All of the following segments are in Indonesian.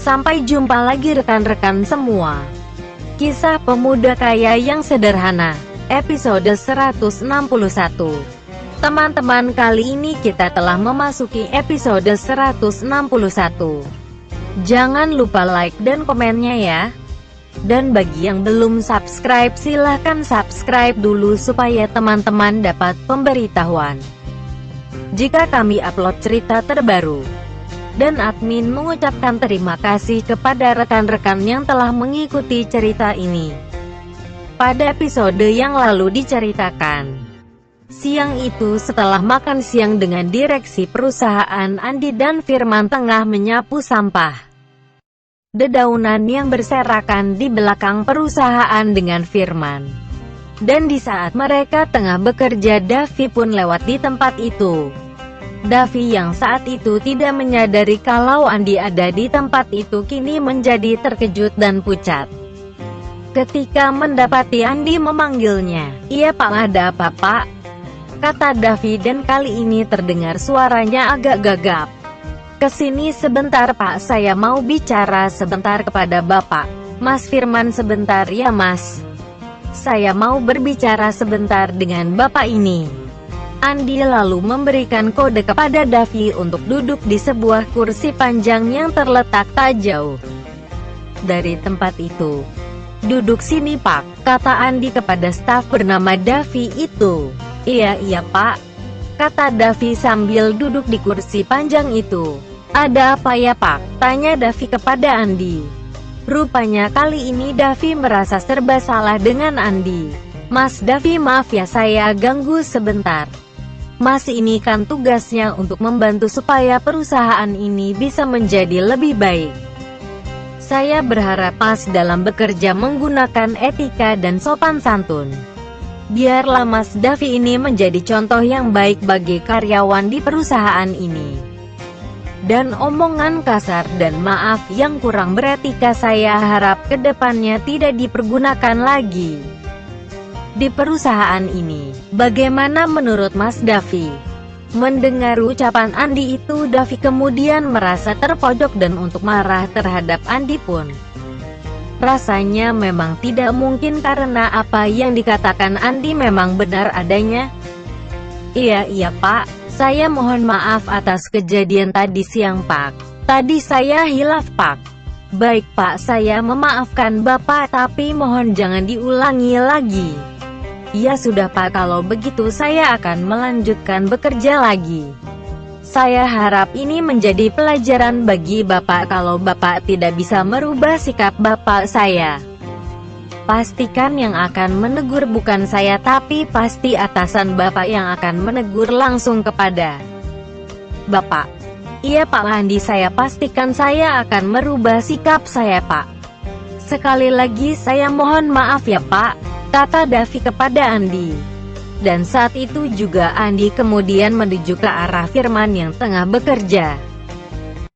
Sampai jumpa lagi rekan-rekan semua. Kisah Pemuda Kaya yang Sederhana, episode 161. Teman-teman, kali ini kita telah memasuki episode 161. Jangan lupa like dan komennya ya. Dan bagi yang belum subscribe, silahkan subscribe dulu supaya teman-teman dapat pemberitahuan jika kami upload cerita terbaru. Dan admin mengucapkan terima kasih kepada rekan-rekan yang telah mengikuti cerita ini. Pada episode yang lalu diceritakan, siang itu setelah makan siang dengan direksi perusahaan, Andi dan Firman tengah menyapu sampah dedaunan yang berserakan di belakang perusahaan dengan Firman. Dan di saat mereka tengah bekerja, Davi pun lewat di tempat itu. Davi yang saat itu tidak menyadari kalau Andi ada di tempat itu kini menjadi terkejut dan pucat ketika mendapati Andi memanggilnya. "Iya Pak, ada apa Pak?" kata Davi, dan kali ini terdengar suaranya agak gagap. "Kesini sebentar Pak, saya mau bicara sebentar kepada Bapak." "Mas Firman, sebentar ya Mas. Saya mau berbicara sebentar dengan Bapak ini." Andi lalu memberikan kode kepada Davi untuk duduk di sebuah kursi panjang yang terletak tak jauh dari tempat itu. "Duduk sini Pak," kata Andi kepada staf bernama Davi itu. Iya Pak," kata Davi sambil duduk di kursi panjang itu. "Ada apa ya Pak?" tanya Davi kepada Andi. Rupanya kali ini Davi merasa serba salah dengan Andi. "Mas Davi, maaf ya saya ganggu sebentar. Mas ini kan tugasnya untuk membantu supaya perusahaan ini bisa menjadi lebih baik. Saya berharap Mas dalam bekerja menggunakan etika dan sopan santun. Biarlah Mas Davi ini menjadi contoh yang baik bagi karyawan di perusahaan ini. Dan omongan kasar dan maaf yang kurang beretika saya harap kedepannya tidak dipergunakan lagi di perusahaan ini. Bagaimana menurut Mas Davi?" Mendengar ucapan Andi itu, Davi kemudian merasa terpojok dan untuk marah terhadap Andi pun rasanya memang tidak mungkin karena apa yang dikatakan Andi memang benar adanya. Iya Pak, saya mohon maaf atas kejadian tadi siang Pak. Tadi saya hilaf Pak." "Baik Pak, saya memaafkan Bapak, tapi mohon jangan diulangi lagi." "Ya sudah Pak, kalau begitu saya akan melanjutkan bekerja lagi. Saya harap ini menjadi pelajaran bagi Bapak kalau Bapak tidak bisa merubah sikap Bapak saya. Pastikan yang akan menegur bukan saya, tapi pasti atasan Bapak yang akan menegur langsung kepada Bapak." "Iya Pak Andi, saya pastikan saya akan merubah sikap saya Pak. Sekali lagi saya mohon maaf ya Pak," kata Davi kepada Andi. Dan saat itu juga Andi kemudian menuju ke arah Firman yang tengah bekerja.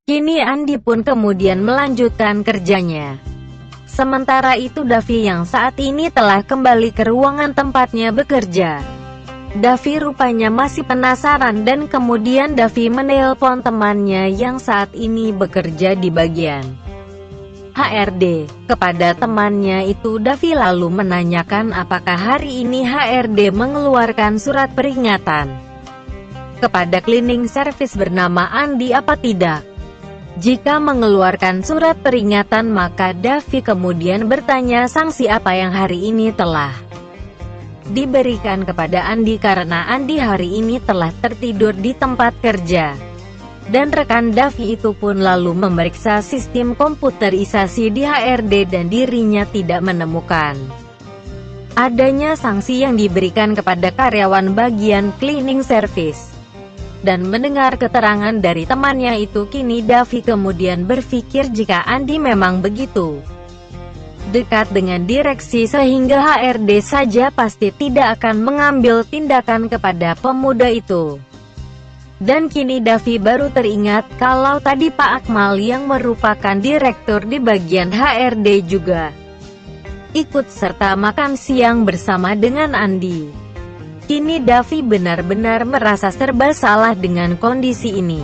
Kini Andi pun kemudian melanjutkan kerjanya. Sementara itu Davi yang saat ini telah kembali ke ruangan tempatnya bekerja. Davi rupanya masih penasaran dan kemudian Davi menelpon temannya yang saat ini bekerja di bagian HRD. Kepada temannya itu Davi lalu menanyakan apakah hari ini HRD mengeluarkan surat peringatan kepada cleaning service bernama Andi apa tidak. Jika mengeluarkan surat peringatan, maka Davi kemudian bertanya sanksi apa yang hari ini telah diberikan kepada Andi karena Andi hari ini telah tertidur di tempat kerja. Dan rekan Davi itu pun lalu memeriksa sistem komputerisasi di HRD dan dirinya tidak menemukan adanya sanksi yang diberikan kepada karyawan bagian cleaning service. Dan mendengar keterangan dari temannya itu, kini Davi kemudian berpikir jika Andi memang begitu dekat dengan direksi sehingga HRD saja pasti tidak akan mengambil tindakan kepada pemuda itu. Dan kini Davi baru teringat kalau tadi Pak Akmal yang merupakan direktur di bagian HRD juga ikut serta makan siang bersama dengan Andi. Kini Davi benar-benar merasa serba salah dengan kondisi ini.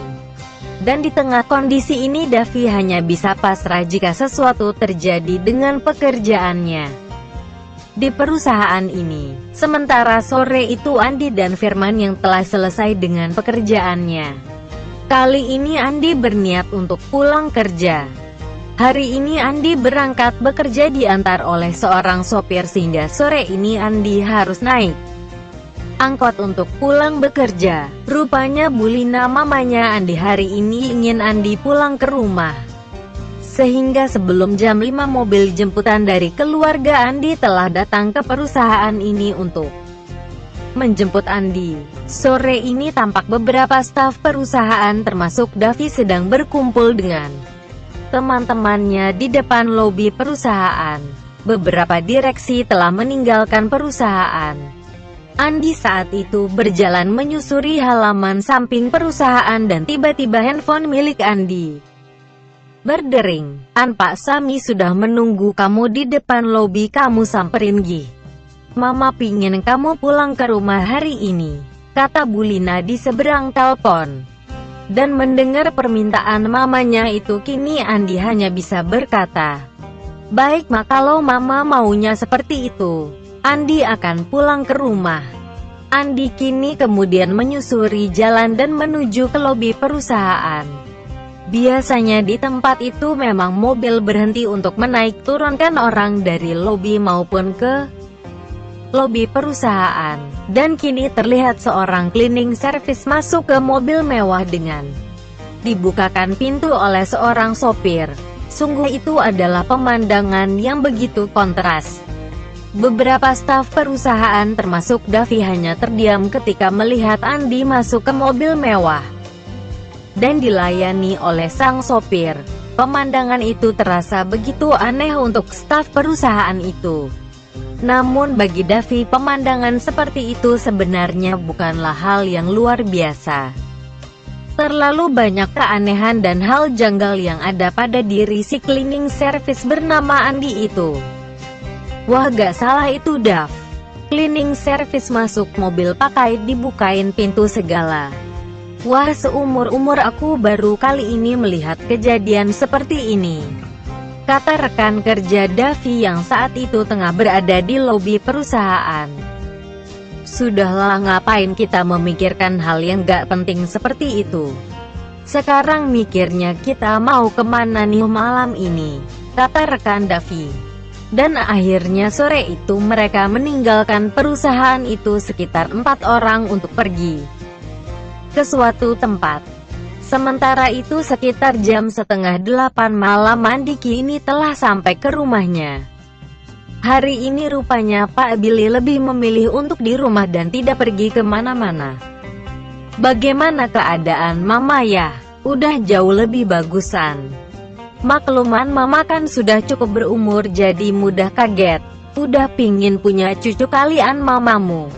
Dan di tengah kondisi ini Davi hanya bisa pasrah jika sesuatu terjadi dengan pekerjaannya di perusahaan ini. Sementara sore itu Andi dan Firman yang telah selesai dengan pekerjaannya. Kali ini Andi berniat untuk pulang kerja. Hari ini Andi berangkat bekerja diantar oleh seorang sopir sehingga sore ini Andi harus naik angkot untuk pulang bekerja. Rupanya Bulina mamanya Andi hari ini ingin Andi pulang ke rumah. Sehingga sebelum jam 5 mobil jemputan dari keluarga Andi telah datang ke perusahaan ini untuk menjemput Andi. Sore ini tampak beberapa staf perusahaan termasuk Davi sedang berkumpul dengan teman-temannya di depan lobi perusahaan. Beberapa direksi telah meninggalkan perusahaan. Andi saat itu berjalan menyusuri halaman samping perusahaan dan tiba-tiba handphone milik Andi berdering. "Pak Sami sudah menunggu kamu di depan lobi, kamu samperin Gi. Mama pingin kamu pulang ke rumah hari ini," kata Bulina di seberang telepon. Dan mendengar permintaan mamanya itu kini Andi hanya bisa berkata, "Baik Ma, kalau Mama maunya seperti itu, Andi akan pulang ke rumah." Andi kini kemudian menyusuri jalan dan menuju ke lobi perusahaan. Biasanya di tempat itu memang mobil berhenti untuk menaik turunkan orang dari lobi maupun ke lobi perusahaan. Dan kini terlihat seorang cleaning service masuk ke mobil mewah dengan dibukakan pintu oleh seorang sopir. Sungguh itu adalah pemandangan yang begitu kontras. Beberapa staf perusahaan termasuk Davi hanya terdiam ketika melihat Andi masuk ke mobil mewah dan dilayani oleh sang sopir. Pemandangan itu terasa begitu aneh untuk staf perusahaan itu. Namun bagi Davi pemandangan seperti itu sebenarnya bukanlah hal yang luar biasa. Terlalu banyak keanehan dan hal janggal yang ada pada diri si cleaning service bernama Andi itu. Wah, gak salah itu Dav. Cleaning service masuk mobil pakai dibukain pintu segala. Wah, seumur-umur aku baru kali ini melihat kejadian seperti ini, kata rekan kerja Davi yang saat itu tengah berada di lobi perusahaan. Sudahlah, ngapain kita memikirkan hal yang gak penting seperti itu. Sekarang mikirnya kita mau kemana nih malam ini, kata rekan Davi. Dan akhirnya sore itu mereka meninggalkan perusahaan itu sekitar 4 orang untuk pergi ke suatu tempat. Sementara itu sekitar jam setengah 8 malam Andi kini telah sampai ke rumahnya. Hari ini rupanya Pak Billy lebih memilih untuk di rumah dan tidak pergi kemana-mana. "Bagaimana keadaan Mama ya?" "Udah jauh lebih bagusan. Makluman Mama kan sudah cukup berumur jadi mudah kaget. Udah pingin punya cucu kalian mamamu,"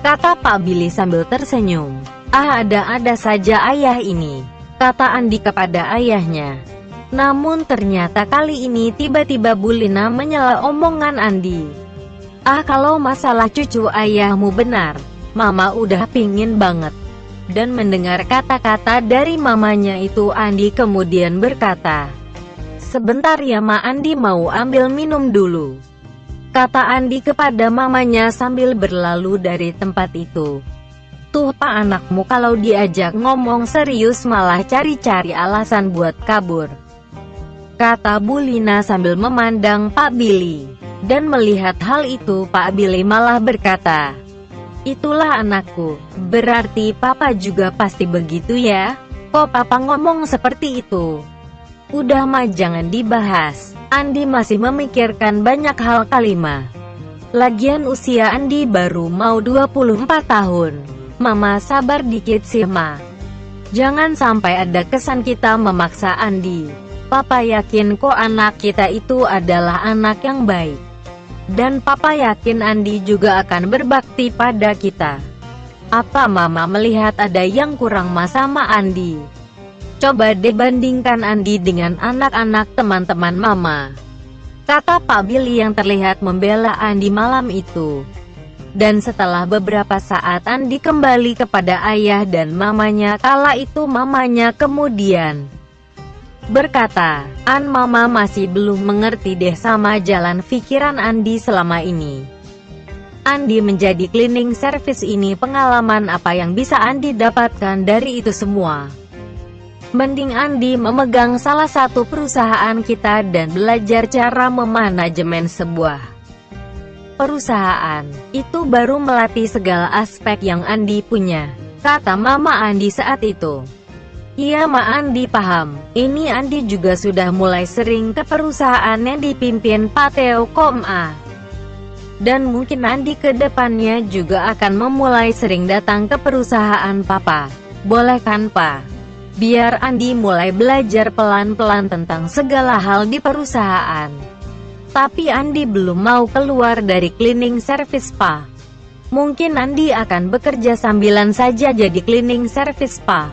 kata Pak Billy sambil tersenyum. Ada-ada saja ayah ini," kata Andi kepada ayahnya. Namun ternyata kali ini tiba-tiba Bulina menyela omongan Andi. Kalau masalah cucu ayahmu benar, Mama udah pingin banget." Dan mendengar kata-kata dari mamanya itu Andi kemudian berkata, "Sebentar ya Ma, Andi mau ambil minum dulu," kata Andi kepada mamanya sambil berlalu dari tempat itu. "Tuh Pak, anakmu kalau diajak ngomong serius malah cari-cari alasan buat kabur," kata Bulina sambil memandang Pak Billy. Dan melihat hal itu Pak Billy malah berkata, "Itulah anakku, berarti Papa juga pasti begitu ya? Kok Papa ngomong seperti itu? Udah mah jangan dibahas." Andi masih memikirkan banyak hal kali Ma. Lagian usia Andi baru mau 24 tahun. Mama sabar dikit sih Ma. Jangan sampai ada kesan kita memaksa Andi. Papa yakin kok anak kita itu adalah anak yang baik. Dan Papa yakin Andi juga akan berbakti pada kita. Apa Mama melihat ada yang kurang Ma sama Andi? Coba deh bandingkan Andi dengan anak-anak teman-teman Mama, kata Pak Billy yang terlihat membela Andi malam itu. Dan setelah beberapa saat Andi kembali kepada ayah dan mamanya. Kala itu mamanya kemudian berkata, Mama masih belum mengerti deh sama jalan pikiran Andi selama ini. Andi menjadi cleaning service ini, pengalaman apa yang bisa Andi dapatkan dari itu semua? Mending Andi memegang salah satu perusahaan kita dan belajar cara memanajemen sebuah perusahaan. Itu baru melatih segala aspek yang Andi punya, kata Mama Andi saat itu. Iya Ma, Andi paham. Ini Andi juga sudah mulai sering ke perusahaan yang dipimpin Pak Theo Koma. Dan mungkin Andi ke depannya juga akan memulai sering datang ke perusahaan Papa. Boleh kan Pak? Biar Andi mulai belajar pelan-pelan tentang segala hal di perusahaan. Tapi Andi belum mau keluar dari cleaning service Pak. Mungkin Andi akan bekerja sambilan saja jadi cleaning service Pak.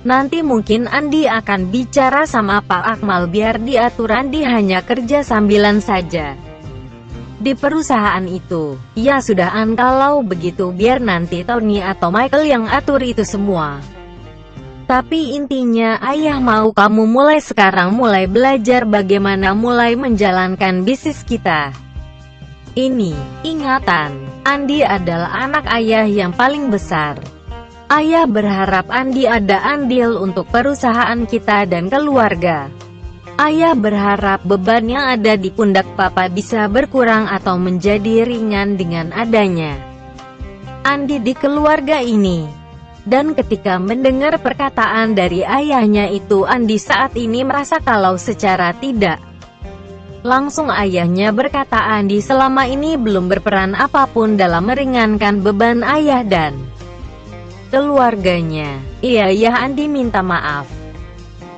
Nanti mungkin Andi akan bicara sama Pak Akmal biar diatur Andi hanya kerja sambilan saja di perusahaan itu. Ya sudah An, kalau begitu biar nanti Tony atau Michael yang atur itu semua. Tapi intinya ayah mau kamu mulai sekarang mulai belajar bagaimana mulai menjalankan bisnis kita ini. Ingatan, Andi adalah anak ayah yang paling besar. Ayah berharap Andi ada andil untuk perusahaan kita dan keluarga. Ayah berharap beban yang ada di pundak Papa bisa berkurang atau menjadi ringan dengan adanya Andi di keluarga ini. Dan ketika mendengar perkataan dari ayahnya itu, Andi saat ini merasa kalau secara tidak langsung ayahnya berkata Andi selama ini belum berperan apapun dalam meringankan beban ayah dan keluarganya. Iya ya, Andi minta maaf.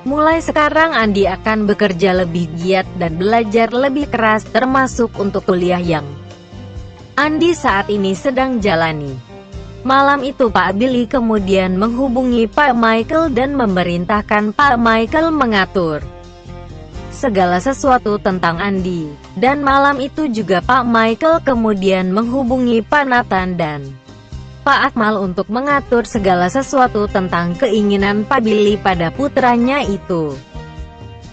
Mulai sekarang Andi akan bekerja lebih giat dan belajar lebih keras, termasuk untuk kuliah yang Andi saat ini sedang jalani. Malam itu Pak Billy kemudian menghubungi Pak Michael dan memerintahkan Pak Michael mengatur segala sesuatu tentang Andi. Dan malam itu juga Pak Michael kemudian menghubungi Pak Nathan dan Pak Akmal untuk mengatur segala sesuatu tentang keinginan Pak Billy pada putranya itu.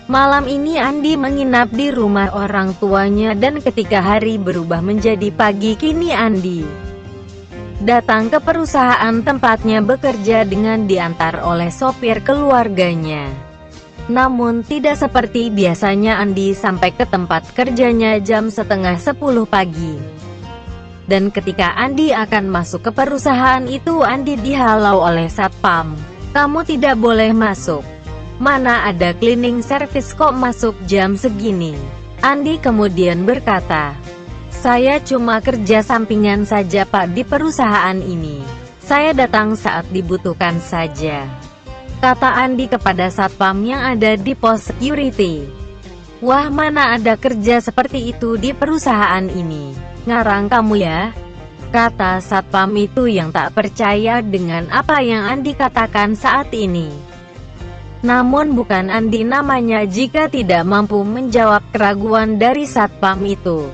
Malam ini Andi menginap di rumah orang tuanya dan ketika hari berubah menjadi pagi, kini Andi datang ke perusahaan tempatnya bekerja dengan diantar oleh sopir keluarganya. Namun tidak seperti biasanya, Andi sampai ke tempat kerjanya jam setengah 10 pagi. Dan ketika Andi akan masuk ke perusahaan itu, Andi dihalau oleh satpam. Kamu tidak boleh masuk. Mana ada cleaning service kok masuk jam segini? Andi kemudian berkata, saya cuma kerja sampingan saja Pak di perusahaan ini. Saya datang saat dibutuhkan saja, kata Andi kepada satpam yang ada di pos security. Wah, mana ada kerja seperti itu di perusahaan ini. Ngarang kamu ya, kata satpam itu yang tak percaya dengan apa yang Andi katakan saat ini. Namun bukan Andi namanya jika tidak mampu menjawab keraguan dari satpam itu.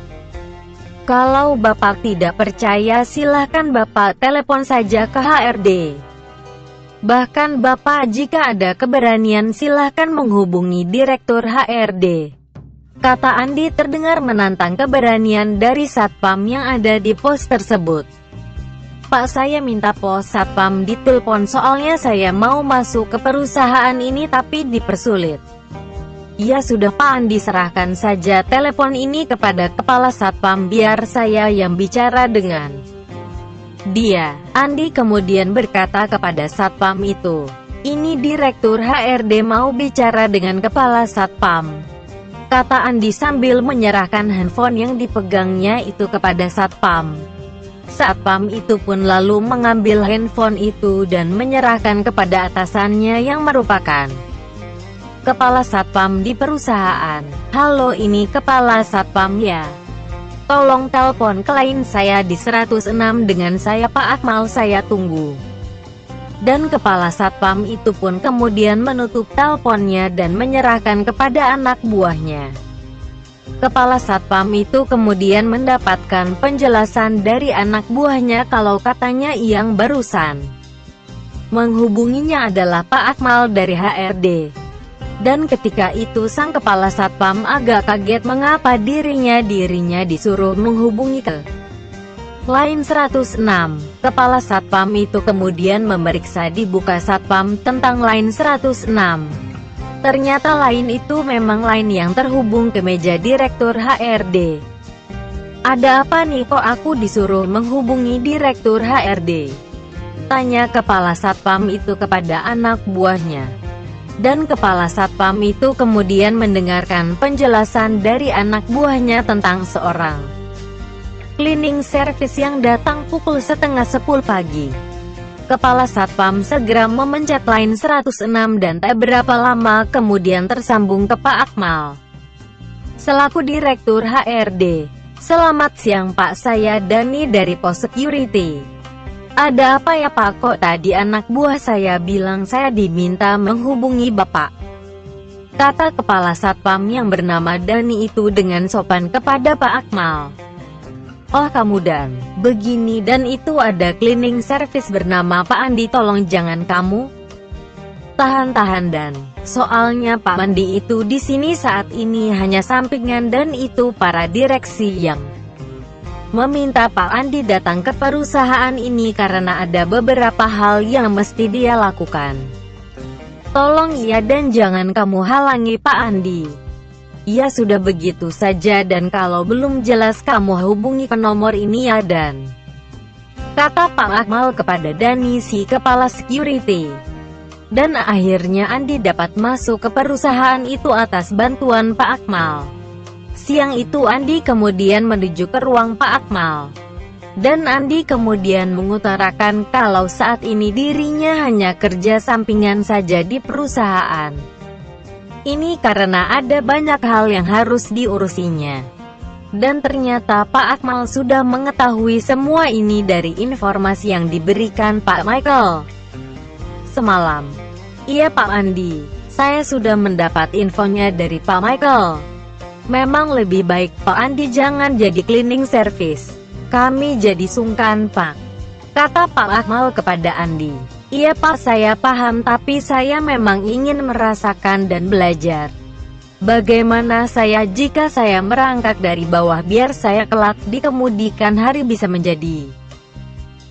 Kalau Bapak tidak percaya silahkan Bapak telepon saja ke HRD. Bahkan Bapak jika ada keberanian silahkan menghubungi Direktur HRD. Kata Andi terdengar menantang keberanian dari satpam yang ada di pos tersebut. Pak, saya minta pos satpam ditelepon soalnya saya mau masuk ke perusahaan ini tapi dipersulit. Ya sudah Pak, Andi serahkan saja telepon ini kepada kepala satpam biar saya yang bicara dengan dia. Andi kemudian berkata kepada satpam itu, ini Direktur HRD mau bicara dengan kepala satpam, kata Andi sambil menyerahkan handphone yang dipegangnya itu kepada satpam. Satpam itu pun lalu mengambil handphone itu dan menyerahkan kepada atasannya yang merupakan kepala satpam di perusahaan. Halo, ini kepala satpam ya. Tolong telepon klien saya di 106 dengan saya Pak Akmal, saya tunggu. Dan kepala satpam itu pun kemudian menutup teleponnya dan menyerahkan kepada anak buahnya. Kepala Satpam itu kemudian mendapatkan penjelasan dari anak buahnya kalau katanya yang barusan menghubunginya adalah Pak Akmal dari HRD. Dan ketika itu sang kepala Satpam agak kaget mengapa dirinya disuruh menghubungi ke line 106. Kepala Satpam itu kemudian memeriksa di buka Satpam tentang line 106. Ternyata line itu memang line yang terhubung ke meja Direktur HRD. Ada apa nih kok aku disuruh menghubungi Direktur HRD? Tanya kepala Satpam itu kepada anak buahnya. Dan kepala Satpam itu kemudian mendengarkan penjelasan dari anak buahnya tentang seorang cleaning service yang datang pukul setengah 10 pagi. Kepala Satpam segera memencet line 106 dan tak berapa lama kemudian tersambung ke Pak Akmal selaku Direktur HRD. Selamat siang Pak, saya Dani dari Pos Security. Ada apa ya Pak, kok tadi anak buah saya bilang saya diminta menghubungi Bapak? Kata kepala Satpam yang bernama Dani itu dengan sopan kepada Pak Akmal. Oh kamu Dan, begini dan itu ada cleaning service bernama Pak Andi, tolong jangan kamu tahan-tahan Dan. Soalnya Pak Andi itu di sini saat ini hanya sampingan dan itu para direksi yang meminta Pak Andi datang ke perusahaan ini karena ada beberapa hal yang mesti dia lakukan. Tolong ya dan jangan kamu halangi Pak Andi. Ya sudah begitu saja dan kalau belum jelas kamu hubungi ke nomor ini ya Dan. Kata Pak Akmal kepada Dani si kepala security. Dan akhirnya Andi dapat masuk ke perusahaan itu atas bantuan Pak Akmal. Siang itu Andi kemudian menuju ke ruang Pak Akmal. Dan Andi kemudian mengutarakan kalau saat ini dirinya hanya kerja sampingan saja di perusahaan ini karena ada banyak hal yang harus diurusinya. Dan ternyata Pak Akmal sudah mengetahui semua ini dari informasi yang diberikan Pak Michael semalam. Iya Pak Andi, saya sudah mendapat infonya dari Pak Michael. Memang lebih baik Pak Andi jangan jadi cleaning service. Kami jadi sungkan Pak. Kata Pak Akmal kepada Andi. Iya Pak, saya paham tapi saya memang ingin merasakan dan belajar. Bagaimana saya jika saya merangkak dari bawah biar saya kelak di kemudian hari bisa menjadi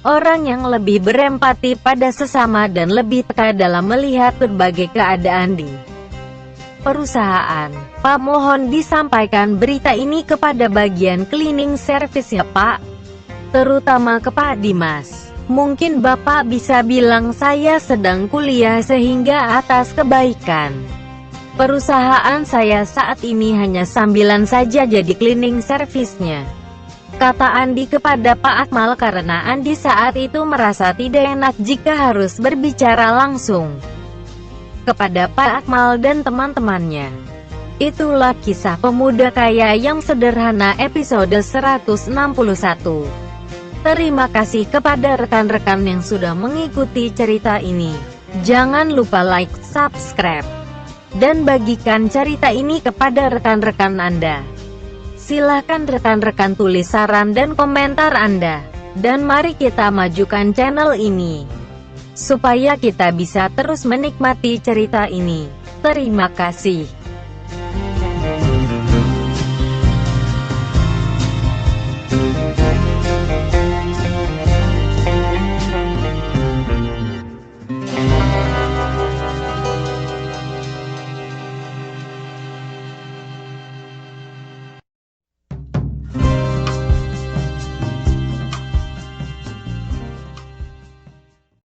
orang yang lebih berempati pada sesama dan lebih peka dalam melihat berbagai keadaan di perusahaan. Pak mohon disampaikan berita ini kepada bagian cleaning service ya Pak. Terutama ke Pak Dimas. Mungkin Bapak bisa bilang saya sedang kuliah sehingga atas kebaikan perusahaan saya saat ini hanya sambilan saja jadi cleaning service-nya. Kata Andi kepada Pak Akmal karena Andi saat itu merasa tidak enak jika harus berbicara langsung kepada Pak Akmal dan teman-temannya. Itulah kisah pemuda kaya yang sederhana episode 161. Terima kasih kepada rekan-rekan yang sudah mengikuti cerita ini. Jangan lupa like, subscribe, dan bagikan cerita ini kepada rekan-rekan Anda. Silahkan rekan-rekan tulis saran dan komentar Anda. Dan mari kita majukan channel ini, supaya kita bisa terus menikmati cerita ini. Terima kasih.